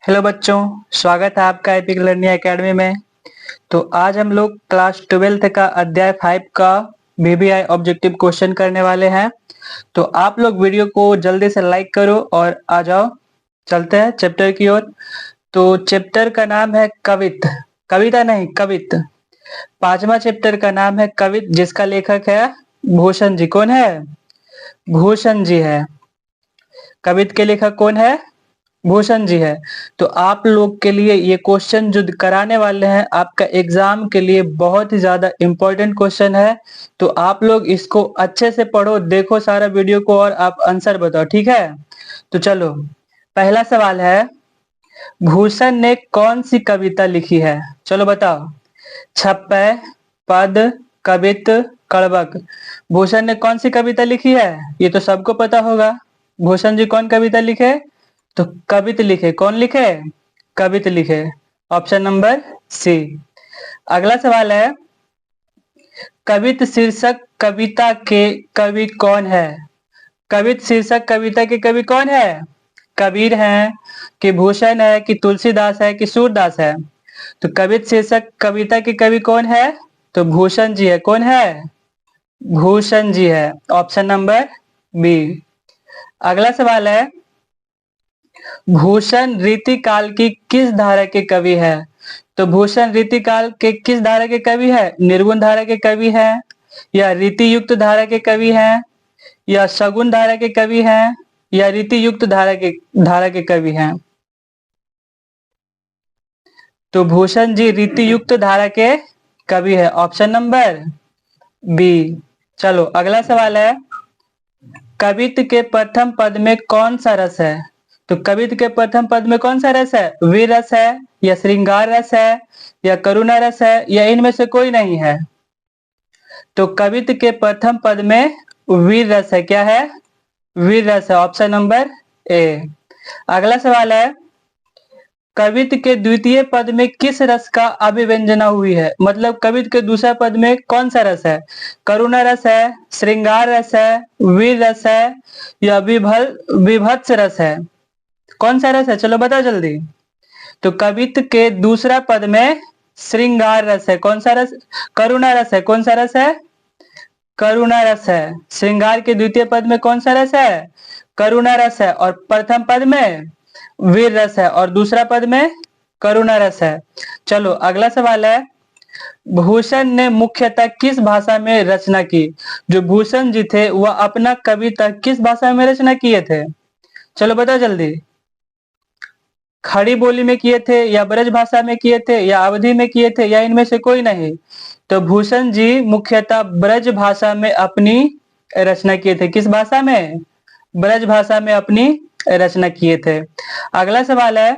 Hello बच्चों, स्वागत है आपका एपिक लर्निंग एकेडमी में। तो आज हम लोग क्लास 12th का अध्याय 5 का वीबीआई ऑब्जेक्टिव क्वेश्चन करने वाले हैं। तो आप लोग वीडियो को जल्दी से लाइक करो और आ जाओ, चलते हैं चैप्टर की ओर। तो चैप्टर का नाम है कवित, कविता नहीं कवित। पांचवा चैप्टर का नाम है कवित, जिसका लेखक है भूषण जी। कौन है? भूषण जी है। कवित के लेखक कौन है? भूषण जी है। तो आप लोग के लिए ये क्वेश्चन जो कराने वाले हैं आपका एग्जाम के लिए बहुत ही ज्यादा इम्पोर्टेंट क्वेश्चन है। तो आप लोग इसको अच्छे से पढ़ो, देखो सारा वीडियो को और आप आंसर बताओ, ठीक है? तो चलो, पहला सवाल है, भूषण ने कौन सी कविता लिखी है? चलो बताओ। छप्पय, पद, कवित, कड़वक। भूषण ने कौन सी कविता लिखी है? ये तो सबको पता होगा। भूषण जी कौन कविता लिखे? तो कवित लिखे। कौन लिखे? कवित लिखे। Option number C. अगला सवाल है, कवित शीर्षक कविता के कवि कौन है? कवित शीर्षक कविता के कवि कौन है? कबीर हैं कि भूषण है कि तुलसीदास है कि सूरदास है? तो कवित शीर्षक कविता के कवि कौन है? तो भूषण जी है। कौन है? भूषण जी है। Option number B. अगला सवाल है, भूषण रीतिकाल की किस धारा के कवि है? तो भूषण रीतिकाल के किस धारा के कवि है? निर्गुण धारा के कवि है, या रीति युक्त धारा के कवि है, या सगुण धारा के कवि हैं, या रीति युक्त धारा के कवि हैं? तो भूषण जी रीति युक्त धारा के कवि है। Option number B. चलो अगला सवाल है, कवित के प्रथम पद में कौन सा रस है? तो कवित के प्रथम पद में कौन सा रस है? वीर रस है, या श्रृंगार रस है, या करुणा रस है, या इनमें से कोई नहीं है? तो कवित के प्रथम पद में वीर रस है। क्या है? वीर रस है। Option number A. अगला सवाल है, कवित के द्वितीय पद में किस रस का अभिव्यंजना हुई है? मतलब कवित के दूसरा पद में कौन सा रस है? करुणा रस है, श्रृंगार रस है, वीर रस है, या विभत्स रस है? कौन सा रस है? चलो बताओ जल्दी। तो कवित के दूसरा पद में श्रृंगार रस है। कौन सा रस? करुणा रस है। कौन सा रस है? करुणा रस है। श्रृंगार के द्वितीय पद में कौन सा रस है? करुणा रस है। और प्रथम पद में वीर रस है, और दूसरा पद में करुणा रस है। चलो अगला सवाल है, भूषण ने मुख्यतः किस भाषा में रचना की? जो भूषण जी थे वह अपना कविता किस भाषा में रचना किए थे? चलो बताओ जल्दी। खड़ी बोली में किए थे, या ब्रज भाषा में किए थे, या अवधी में किए थे, या इनमें से कोई नहीं? तो भूषण जी मुख्यतः ब्रज भाषा में अपनी रचना किए थे। किस भाषा में? ब्रज भाषा में अपनी रचना किए थे। अगला सवाल है,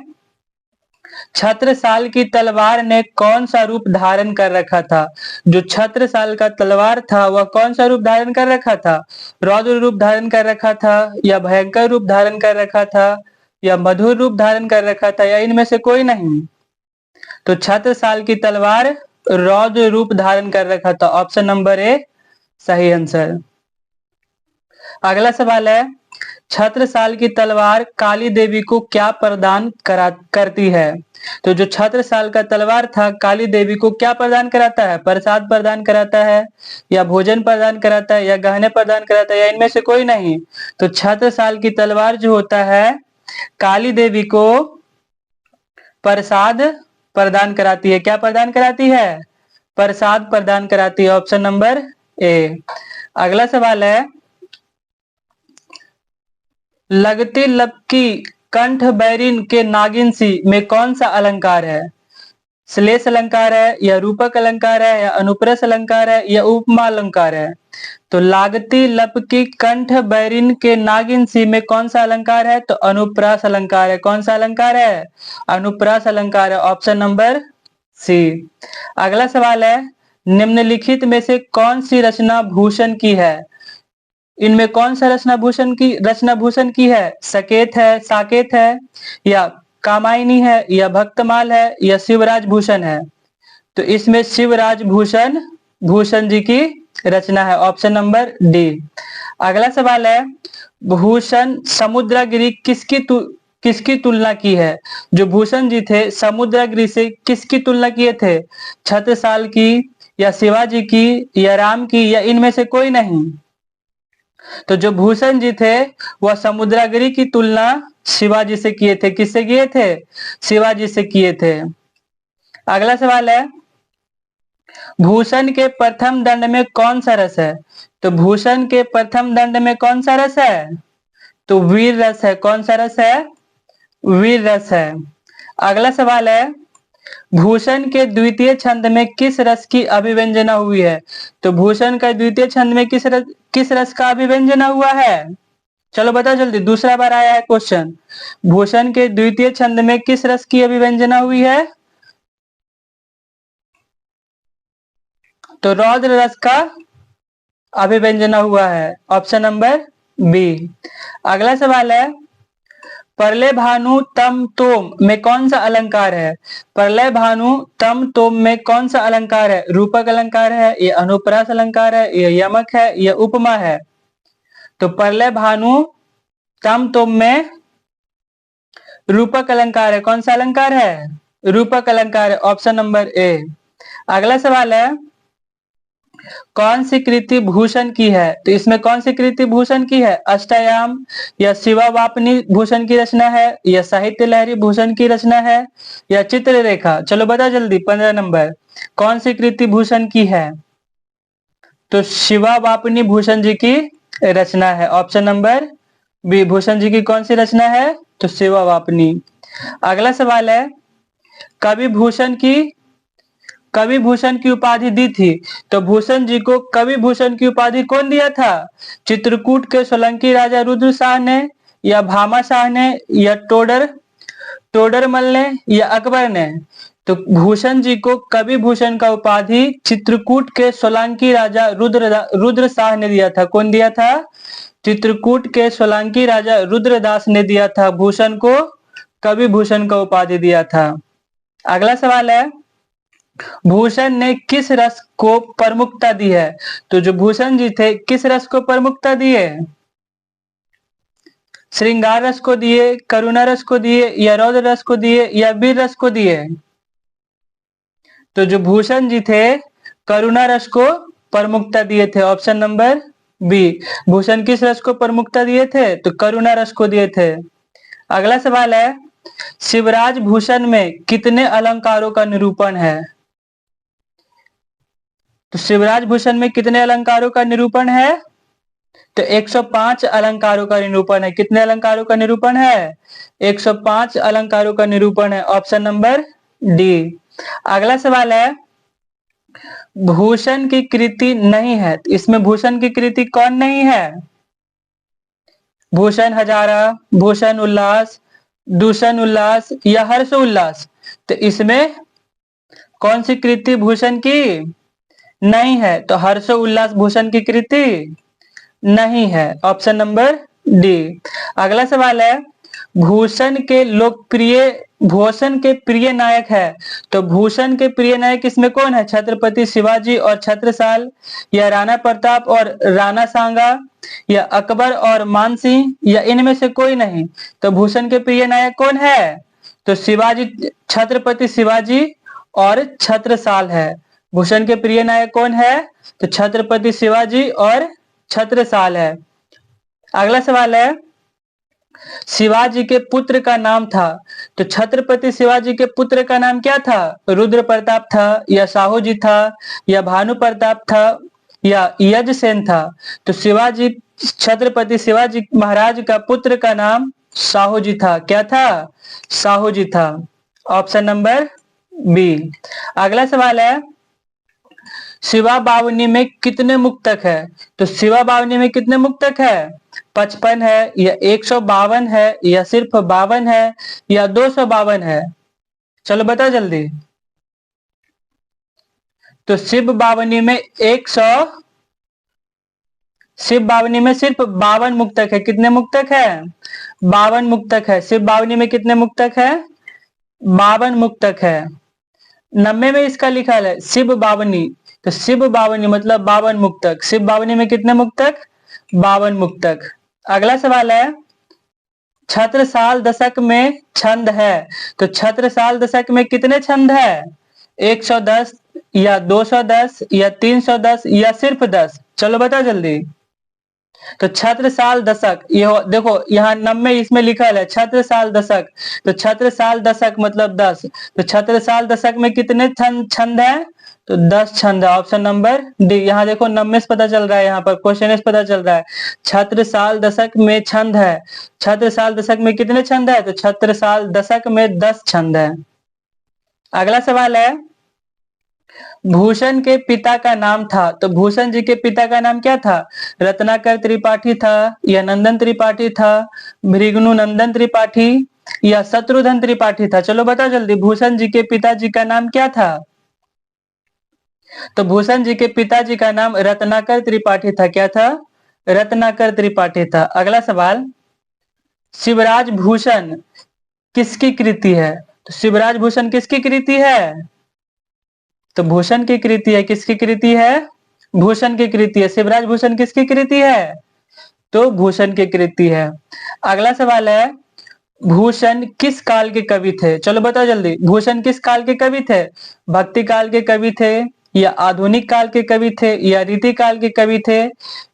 छत्रसाल की तलवार ने कौन सा रूप धारण कर रखा था? जो छत्रसाल का तलवार था वह कौन सा रूप धारण कर रखा था? रौद्र रूप धारण कर रखा था, या भयंकर रूप धारण कर रखा था, या मधुर रूप धारण कर रखा था, या इनमें से कोई नहीं? तो छत्रसाल की तलवार रौद्र रूप धारण कर रखा था। ऑप्शन नंबर ए सही आंसर। अगला सवाल है, छत्रसाल की तलवार काली देवी को क्या प्रदान करती है? तो जो छत्रसाल का तलवार था काली देवी को क्या प्रदान कराता है? प्रसाद प्रदान कराता है, या भोजन प्रदान कराता है, या गहने प्रदान कराता है, या इनमें से कोई नहीं? तो छत्रसाल की तलवार जो होता है काली देवी को प्रसाद प्रदान कराती है। क्या प्रदान कराती है? प्रसाद प्रदान कराती है। Option number A. अगला सवाल है, लगती लपकी कंठ बैरिन के नागिन सी में कौन सा अलंकार है? श्लेष अलंकार है, या रूपक अलंकार है, या अनुप्रास अलंकार है, या उपमा अलंकार है? तो लागती लपकी कंठ बैरिन के नागिन सी में कौन सा अलंकार है? तो अनुप्रास अलंकार है। कौन सा अलंकार है? अनुप्रास अलंकार है। Option number C. अगला सवाल है, निम्नलिखित में से कौन सी रचना भूषण की है? इनमें कौन सा रचना भूषण की है? सकेत है, साकेत है, या कामायनी है, या भक्तमाल है, या शिवराज भूषण है? तो इसमें शिवराज भूषण भूषण जी की रचना है। Option number D. अगला सवाल है, भूषण समुद्रागिरी किसकी तुलना की है? जो भूषण जी थे समुद्रागिरी से किसकी तुलना किए थे? छत्रसाल की या शिवाजी की या राम की या इनमें से कोई नहीं? तो जो भूषण जी थे वह समुद्रागिरी की तुलना शिवाजी से किए थे। किससे किए थे? शिवाजी से किए थे। अगला सवाल है, भूषण के प्रथम दंड में कौन सा रस है? तो भूषण के प्रथम दंड में कौन सा रस है? तो वीर रस है। कौन सा रस है? वीर रस है। अगला सवाल है, भूषण के द्वितीय छंद में किस रस की अभिव्यंजना हुई है? तो भूषण का द्वितीय छंद में किस रस का अभिव्यंजना हुआ है? चलो बताओ जल्दी, दूसरा बार आया है क्वेश्चन। भूषण के द्वितीय छंद में किस रस की अभिव्यंजना हुई है? तो रौद्र रस का अभिव्यंजना हुआ है। Option number B. अगला सवाल है, प्रलय भानु तम तोम में कौन सा अलंकार है? प्रलय भानु तम तोम में कौन सा अलंकार है? रूपक अलंकार है, ये अनुप्रास अलंकार है, ये यमक है, ये उपमा है? तो प्रलय भानु तम तोम में रूपक अलंकार है। कौन सा अलंकार है? रूपक अलंकार है। Option number A. अगला सवाल है, कौन सी कृति भूषण की है? तो इसमें कौन सी कृति भूषण की है? अष्टयाम या शिवावापनी भूषण की रचना है, या साहित्य लहरी भूषण की रचना है, या चित्ररेखा? चलो बता जल्दी, 15 नंबर। कौन सी कृति भूषण की है? तो शिवावापनी भूषण जी की रचना है। Option number B. Bhushan ji की कौन सी रचना है? तो शिवावापनी। अगला सवाल है, कवि भूषण की उपाधि दी थी। तो भूषण जी को कवि भूषण की उपाधि कौन दिया था? चित्रकूट के सोलंकी राजा रुद्र शाह ने, या भामा शाह ने, या टोडरमल ने, या अकबर ने? तो भूषण जी को कवि भूषण का उपाधि चित्रकूट के सोलंकी राजा रुद्र शाह ने दिया था। कौन दिया था? चित्रकूट के सोलंकी राजा रुद्रदास ने दिया था, भूषण को कवि भूषण का उपाधि दिया था। अगला सवाल है, भूषण ने किस रस को प्रमुखता दी है? तो जो भूषण जी थे किस रस को प्रमुखता दिए? श्रृंगार रस को दिए, करुणा रस को दिए, या रौद्र रस को दिए, या वीर रस को दिए? तो जो भूषण जी थे करुणा रस को प्रमुखता दिए थे। Option number B. भूषण किस रस को प्रमुखता दिए थे? तो करुणा रस को दिए थे। अगला सवाल है, शिवराज भूषण में कितने अलंकारों का निरूपण है? तो शिवराज भूषण में कितने अलंकारों का निरूपण है? तो 105 अलंकारों का निरूपण है। कितने अलंकारों का निरूपण है? 105 अलंकारों का निरूपण है। Option number D. अगला सवाल है, भूषण की कृति नहीं है। तो इसमें भूषण की कृति कौन नहीं है? भूषण हजारा, भूषण उल्लास, दूषण उल्लास, या हर्ष उल्लास? तो इसमें कौन सी कृति भूषण की नहीं है? तो हर्ष उल्लास भूषण की कृति नहीं है। Option number D. अगला सवाल है, भूषण के प्रिय नायक है। तो भूषण के प्रिय नायक इसमें कौन है? छत्रपति शिवाजी और छत्रसाल, या राणा प्रताप और राणा सांगा, या अकबर और मानसिंह, या इनमें से कोई नहीं? तो भूषण के प्रिय नायक कौन है? तो छत्रपति शिवाजी और छत्रसाल है। भूषण के प्रिय नायक कौन है? तो छत्रपति शिवाजी और छत्रसाल है। अगला सवाल है, शिवाजी के पुत्र का नाम था। तो छत्रपति शिवाजी के पुत्र का नाम क्या था? रुद्र प्रताप था, या साहू जी था, या भानु प्रताप था, या यजसेन था? तो छत्रपति शिवाजी महाराज का पुत्र का नाम साहू जी था। क्या था? साहू जी था। Option number B. अगला सवाल है, शिवा बावनी में कितने मुक्तक है? तो शिवा बावनी में कितने मुक्तक है? 55 है, या 152 है, या सिर्फ 52 है, या 252 है? चलो बताओ जल्दी। तो शिव बावनी में सिर्फ 52 मुक्तक है। कितने मुक्तक है? 52 मुक्तक है। शिव बावनी में कितने मुक्तक है? 52 मुक्तक है। 90 में इसका लिखा है शिव बावनी। तो शिव बावनी मतलब 52 मुक्तक। शिव बावनी में कितने मुक्तक? 52 मुक्तक। अगला सवाल है, छत्रसाल दशक में छंद है, तो छत्रसाल दशक में कितने छंद है? 110 या 210 या 310 या सिर्फ 10? चलो बताओ जल्दी। तो छत्रसाल दशक, ये देखो यहाँ नब्बे इसमें लिखा है छत्रसाल दशक, तो छत्रसाल दशक मतलब 10, तो छत्रसाल दशक में कितने छंद है? तो 10 छंद है। Option number D. यहाँ देखो नब्बे से पता चल रहा है, यहाँ पर क्वेश्चन से पता चल रहा है छत्रसाल दशक में छंद है। छत्रसाल दशक में कितने छंद है? तो छत्रसाल दशक में 10 छंद है। अगला सवाल है, भूषण के पिता का नाम था, तो भूषण जी के पिता का नाम क्या था? रत्नाकर त्रिपाठी था, या नंदन त्रिपाठी था, भृगु नंदन त्रिपाठी, या शत्रुघ्न त्रिपाठी था? चलो बताओ जल्दी, भूषण जी के पिताजी का नाम क्या था? तो भूषण जी के पिताजी का नाम रत्नाकर त्रिपाठी था। क्या था? रत्नाकर त्रिपाठी था। अगला सवाल, शिवराज भूषण किसकी कृति है? तो शिवराज भूषण किसकी कृति है? तो भूषण की कृति है। किसकी कृति है? भूषण की कृति है। शिवराज भूषण किसकी कृति है? तो भूषण की कृति है। अगला सवाल है, भूषण किस काल के कवि थे? चलो बताओ जल्दी, भूषण किस काल के कवि थे? भक्ति काल के कवि थे, या आधुनिक काल के कवि थे, या रीति काल के कवि थे,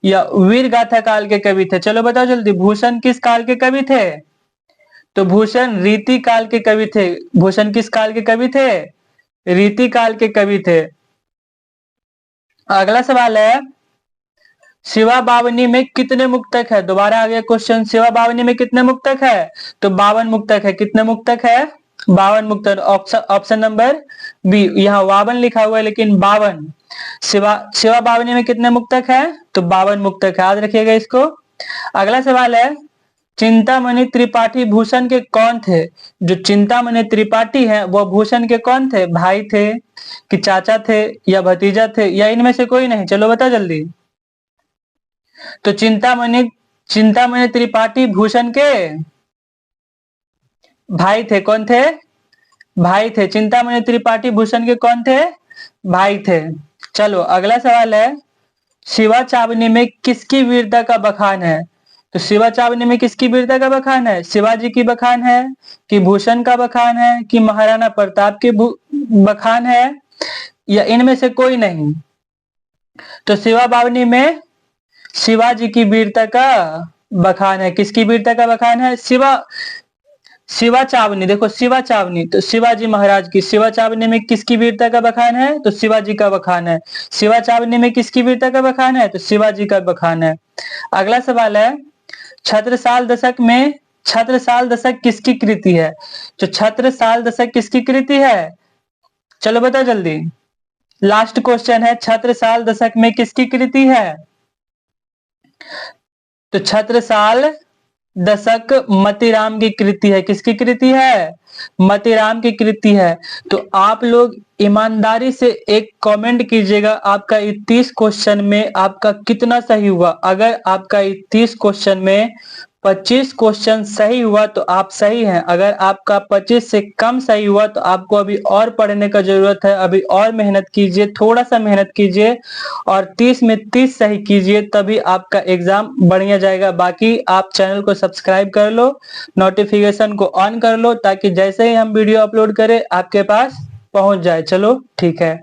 या वीर गाथा काल के कवि थे? चलो बताओ जल्दी, भूषण किस काल के कवि थे? तो भूषण रीति काल के कवि थे। भूषण किस काल के कवि थे? रीति काल के कवि थे। अगला सवाल है, शिवा बावनी में कितने मुक्तक है? दोबारा आ गया क्वेश्चन, शिवा बावनी में कितने मुक्तक है? तो 52 मुक्तक है। कितने मुक्तक है? 52 मुक्तक। Option number B. यहाँ 52 लिखा हुआ है लेकिन 52। शिवा बावनी में कितने मुक्तक है? तो 52 मुक्तक है। याद रखिएगा इसको। अगला सवाल है, चिंतामणि त्रिपाठी भूषण के कौन थे? जो चिंतामणि त्रिपाठी हैं वो भूषण के कौन थे? भाई थे, कि चाचा थे, या भतीजा थे, या इनमें से कोई नहीं? चलो बता जल्दी। तो चिंतामणि त्रिपाठी भूषण के भाई थे। कौन थे? भाई थे। चिंतामणि त्रिपाठी भूषण के कौन थे? भाई थे। चलो अगला सवाल है, शिवा चावनी में किसकी वीरता का बखान है? तो शिवा चावनी में किसकी वीरता का बखान है? शिवाजी की बखान है, कि भूषण का बखान है, कि महाराणा प्रताप के बखान है, या इनमें से कोई नहीं? तो शिवा बावनी में शिवाजी की वीरता का बखान है। किसकी वीरता का बखान है? शिवा चावनी। देखो शिवा चावनी, तो शिवाजी महाराज की। शिवा चावनी में किसकी वीरता का बखान है? तो शिवाजी का बखान है। शिवा चावनी में किसकी वीरता का बखान है? तो शिवाजी का बखान है। अगला सवाल है, छत्रसाल दशक किसकी कृति है? तो छत्रसाल दशक किसकी कृति है? चलो बताओ जल्दी। लास्ट क्वेश्चन है, छत्रसाल दशक में किसकी कृति है? तो छत्रसाल दशक मतीराम की कृति है। किसकी कृति है? मतीराम की कृति है। तो आप लोग ईमानदारी से एक कमेंट कीजिएगा, आपका 30 क्वेश्चन में आपका कितना सही हुआ। अगर आपका 30 क्वेश्चन में 25 क्वेश्चन सही हुआ तो आप सही हैं। अगर आपका 25 से कम सही हुआ तो आपको अभी और पढ़ने का जरूरत है। अभी और मेहनत कीजिए, थोड़ा सा मेहनत कीजिए और 30 में 30 सही कीजिए, तभी आपका एग्जाम बढ़िया जाएगा। बाकी आप चैनल को सब्सक्राइब कर लो, नोटिफिकेशन को ऑन कर लो, ताकि जैसे ही हम वीडियो अपलोड करें आपके पास पहुंच जाए। चलो ठीक है।